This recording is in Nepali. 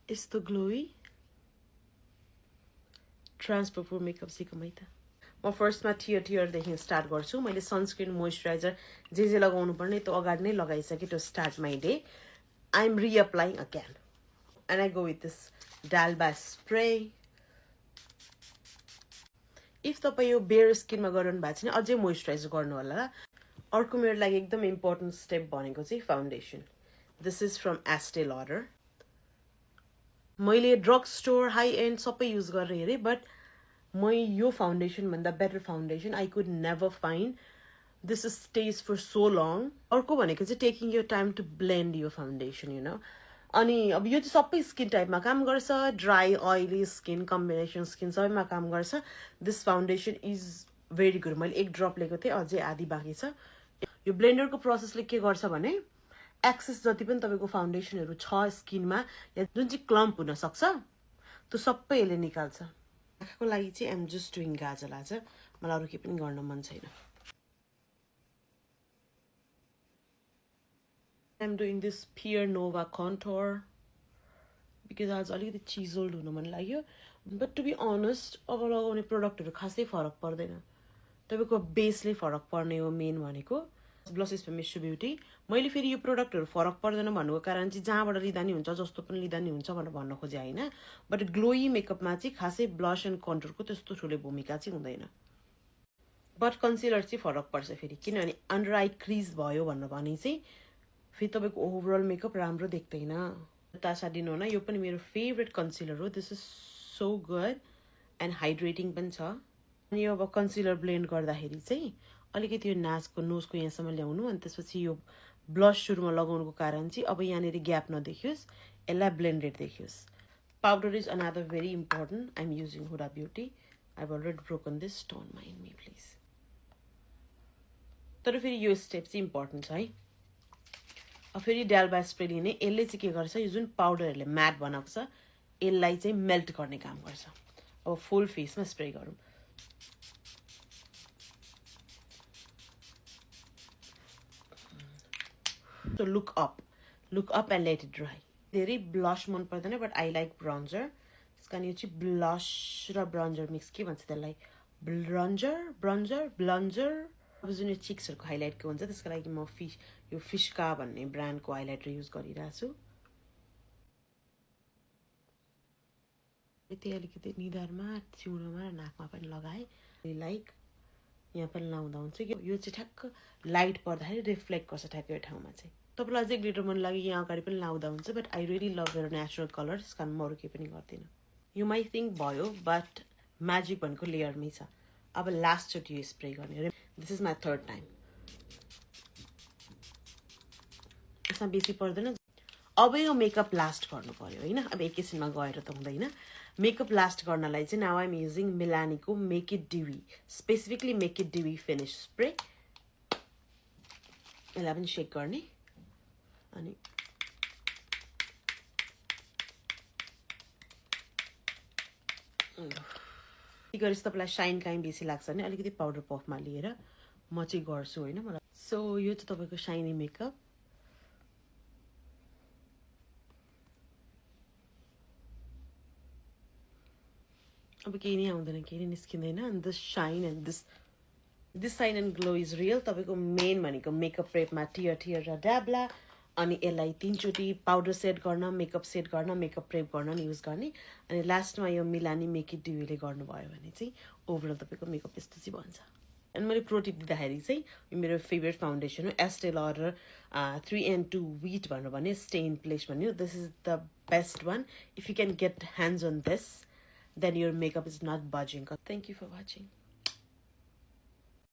यस्तो ग्लोई ट्रान्सफर फर मेकअप सिकौँ है त म फर्स्टमा टियरदेखि स्टार्ट गर्छु मैले सनस्क्रिन मोइस्चराइजर जे लगाउनु पर्ने त्यो अगाडि नै लगाइसकेँ to start my day I am reapplying again and I go with this Dalba spray if तपाईँ यो बेयर स्किनमा गराउनु भएको छैन अझै मोइस्चराइज गर्नु होला अर्को मेरो लागि एकदम इम्पोर्टेन्ट स्टेप भनेको चाहिँ foundation this is from Estee Lauder मैले ड्रग स्टोर हाई एन्ड सबै युज गरेर हेरेँ बट म यो फाउन्डेसनभन्दा better foundation I could never find this stage for so long अर्को भनेको चाहिँ टेकिङ यो टाइम टु ब्लेन्ड यो फाउन्डेसन यु नो अनि अब यो चाहिँ सबै स्किन टाइपमा काम गर्छ dry oily skin combination skin सबैमा काम गर्छ this foundation is very good मैले एक ड्रप लिएको थिएँ अझै आधी बाँकी छ यो ब्लेन्डरको प्रोसेसले के गर्छ भने एक्सेस जति पनि तपाईँको फाउन्डेसनहरू छ स्किनमा या जुन चाहिँ क्लम्प हुनसक्छ त्यो सबै यसले निकाल्छ आँखाको लागि चाहिँ आइएम जस्ट डुइङ गाजल आज मलाई अरू केही पनि गर्न मन छैन I'm doing this Pier Nova contour because आज अलिकति चिजोल्ड हुनु मन लाग्यो बट टु बी अनेस्ट अब लगाउने प्रडक्टहरू खासै फरक पर्दैन तपाईँको बेसले फरक पर्ने हो मेन भनेको ब्लसेस फ्रम मिस्टर ब्युटी मैले फेरि यो प्रडक्टहरू फरक पर्दैन भन्नुको कारण चाहिँ जहाँबाट लिँदा नि हुन्छ जस्तो पनि लिँदा नि हुन्छ भनेर भन्न खोजेँ होइन बट ग्लोई मेकअपमा चाहिँ खासै ब्लस एन्ड कन्टुरको त्यस्तो ठुलो भूमिका चाहिँ हुँदैन बट कन्सिलर चाहिँ फरक पर्छ फेरि किनभने अन्डर आई क्रिज भयो भनेर भने चाहिँ फेरि तपाईँको ओभरअल मेकअप राम्रो देख्दैन तासा दिनु न यो पनि मेरो फेभरेट कन्सिलर हो this is so good and hydrating पनि छ अनि यो अब कन्सिलर ब्लेन्ड गर्दाखेरि चाहिँ अलिकति यो नाचको नोजको यहाँसम्म ल्याउनु अनि त्यसपछि यो ब्लस सुरुमा लगाउनुको कारण चाहिँ अब यहाँनिर ग्याप नदेखियोस् यसलाई ब्लेन्डेड देखियोस् powder is another very important I am using Huda Beauty I have already broken this don't mind me please तर फेरि यो स्टेप चाहिँ इम्पोर्टेन्ट छ है अब फेरि डाल्बा स्प्रे लिने यसले चाहिँ के गर्छ यो जुन पाउडरहरूले म्याट बनाएको छ यसलाई चाहिँ मेल्ट गर्ने काम गर्छ अब फुल फेसमा स्प्रे गरौँ So look up and let it dry. धेरै ब्लस मन पर्दैन बट आई लाइक ब्रन्जर त्यस कारण यो चाहिँ ब्लस र ब्रन्जर मिक्स के भन्छ त्यसलाई ब्लन्जर अब जुन यो चिक्सहरूको हाइलाइटको हुन्छ त्यसको लागि म यो फिस्का भन्ने ब्रान्डको हाइलाइटर युज गरिरहेको छु यति अलिकति निधारमा चिउरोमा र नाकमा पनि लगाएँ लाइक यहाँ पनि लाउँदा हुन्छ कि यो चाहिँ ठ्याक्क लाइट पर्दाखेरि रिफ्लेक्ट गर्छ ठ्याक्क यो ठाउँमा चाहिँ तपाईँलाई अझै ग्लिटर मन लाग्यो यहाँ अगाडि पनि लाउँदा हुन्छ बट आई रियली लभ मेरो नेचुरल कलर त्यस कारण म अरू केही पनि गर्दिनँ यो माई थिङ्क भयो बट म्याजिक भनेको लेयरमै छ अब लास्टचोटि यो स्प्रे गर्ने this is my third time यसमा बेसी पर्दैन अब यो मेकअप लास्ट गर्नु पर्यो होइन अब एकैछिनमा गएर त हुँदैन मेकअप लास्ट गर्नलाई चाहिँ नाउ आइम युजिङ मिलानीको make it dewy specifically make it dewy finish spray यसलाई पनि सेक गर्ने अनि के गरेपछि तपाईँलाई साइन काहीँ बेसी लाग्छ भने अलिकति पाउडर पफमा लिएर म चाहिँ गर्छु होइन मलाई सो यो चाहिँ तपाईँको साइनी मेकअप अब केही नै आउँदैन केही नै निस्किँदैन and this shine and this shine and glow is real तपाईँको मेन भनेको मेकअप प्रेपमा टियर र ड्याब्ला अनि यसलाई 3 चोटि पाउडर सेट गर्न मेकअप सेट गर्न मेकअप प्रेप गर्न युज गर्ने अनि लास्टमा यो मिलानी मेक इट ड्युईले गर्नुभयो भने चाहिँ ओभरअल तपाईँको मेकअप यस्तो चाहिँ बन्छ अनि मैले प्रो टिप दिँदाखेरि चाहिँ यो मेरो फेभरेट फाउन्डेसन हो एस्टे लडर 3N2 व्हिट भनेर भने स्टे इन प्लेस भन्यो this is the best one if you can get hands on this then your makeup is not budging. Thank you for watching.